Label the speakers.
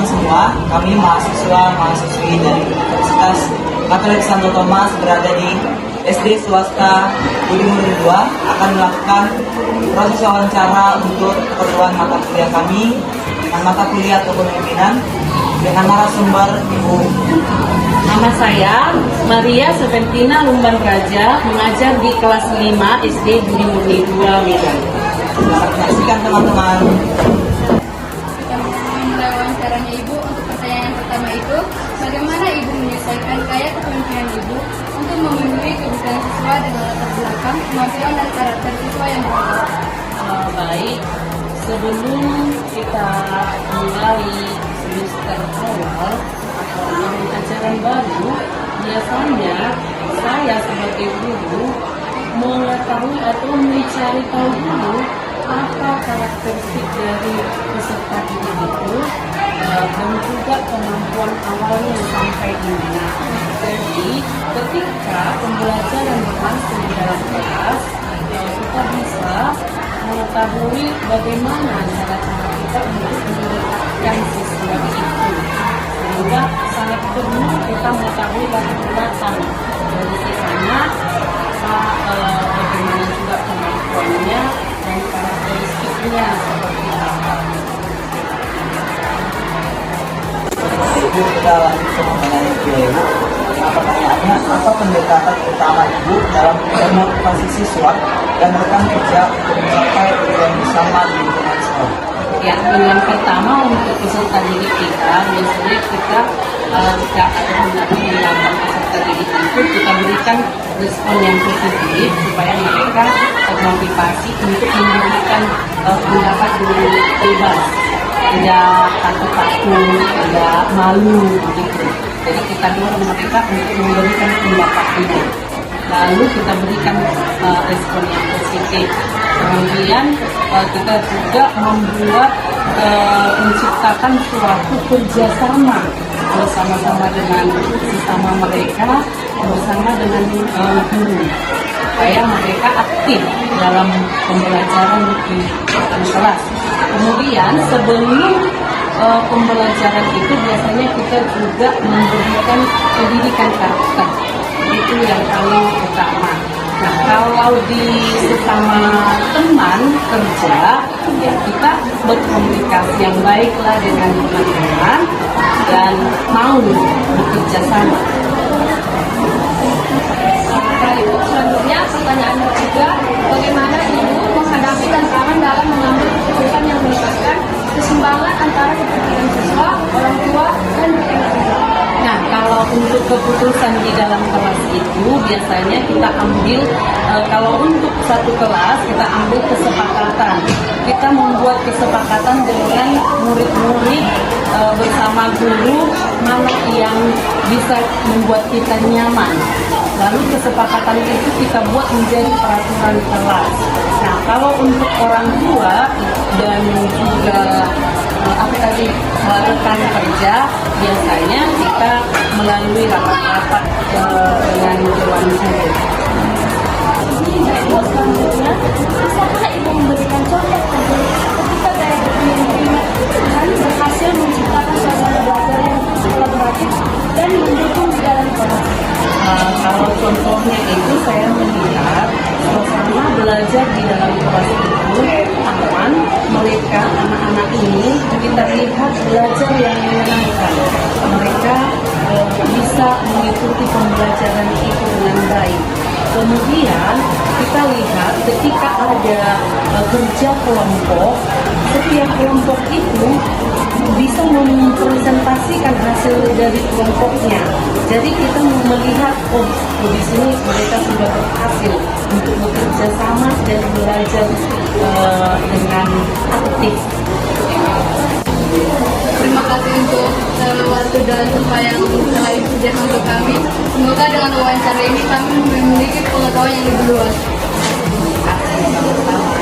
Speaker 1: teman-teman semua, kami mahasiswa-mahasiswi dari Universitas Katolik Santo Thomas berada di SD swasta Budi Murid 2 akan melakukan proses wawancara untuk keperluan mata kuliah kami dengan mata kuliah kepemimpinan dengan narasumber Ibu.
Speaker 2: Nama saya Maria Seventina Lumban Raja, mengajar di kelas 5 SD Budi Murid 2 Medan.
Speaker 1: Selamat menyaksikan teman-teman.
Speaker 3: Kita mulai wawancaranya Ibu. Untuk pertanyaan yang pertama itu, bagaimana Ibu menyelesaikan gaya kepemimpinan Ibu untuk memenuhi kebutuhan siswa dengan latar belakang, kemampuan dan karakter siswa yang berbeda?
Speaker 2: Baik, sebelum kita mulai semester awal atau tahun ajaran baru, biasanya saya sebagai guru mengetahui atau mencari tahu dulu apa karakteristik dari peserta didik itu dan juga kemampuan awalnya sampai di mana. Jadi ketika pembelajaran berlangsung di dalam kelas, kita bisa mengetahui bagaimana cara-cara kita untuk mendekatkan siswa itu, sehingga sangat perlu kita mengetahui latar belakang dari siswanya, bagaimana juga kemampuannya dan karakteristiknya seperti apa.
Speaker 1: Ibu, kita lanjut ke pertanyaan kedua. Pertanyaannya, apa pendekatan utama Ibu dalam memotivasi siswa dan rekan kerja untuk mencapai tujuan bersama di lingkungan sekolah?
Speaker 2: Ya, yang pertama untuk peserta didik kita, biasanya kita jika ada pendapat peserta didik itu kita berikan respon yang positif supaya mereka termotivasi untuk memberikan pendapat dengan bebas, tidak takut-takut, tidak malu begitu. Jadi kita dorong mereka untuk memberikan pendapat itu. Lalu kita berikan respon yang positif. Kemudian kita juga membuat menciptakan suatu kerjasama bersama-sama dengan sesama mereka, bersama dengan guru, supaya mereka aktif dalam pembelajaran di kelas. Kemudian sebelum pembelajaran itu biasanya kita juga memberikan pendidikan karakter. Itu yang paling utama. Nah, kalau di sesama teman kerja, ya kita berkomunikasi yang baiklah dengan teman-teman dan mau bekerja sama.
Speaker 3: Baik, selanjutnya pertanyaan ketiga, bagaimana Ibu menghadapi tantangan dalam mengambil keputusan yang melibatkan keseimbangan antara kepentingan siswa, orang tua, dan murid?
Speaker 2: Nah, kalau untuk keputusan di dalam kelas itu biasanya kita ambil, kalau untuk satu kelas kita ambil kesepakatan. Kita membuat kesepakatan dengan murid-murid bersama guru mana yang bisa membuat kita nyaman. Lalu kesepakatan itu kita buat menjadi peraturan kelas. Nah, kalau untuk orang tua dan juga rekan kerja, biasanya kita melalui rapat-rapat dengan dewan guru.
Speaker 3: Selanjutnya, bisakah Ibu memberikan contoh ketika gaya kepemimpinan berhasil menciptakan suasana belajar yang kolaboratif dan mendukung di dalam kelas?
Speaker 2: Kalau contohnya itu saya melihat suasana belajar di dalam kelas itu aman, mereka anak-anak ini kita lihat belajar yang menyenangkan. Mereka bisa mengikuti pembelajaran itu dengan baik. Kemudian kita lihat ketika ada kerja kelompok, setiap kelompok itu bisa mempresentasikan hasil dari kelompoknya. Jadi kita melihat, di sini mereka sudah berhasil untuk bekerja sama dan belajar dengan aktif.
Speaker 3: Terima kasih untuk waktu dan tempat yang telah disediakan untuk kami. Semoga dengan wawancara ini kami memiliki pengetahuan yang lebih luas.
Speaker 2: Terima kasih.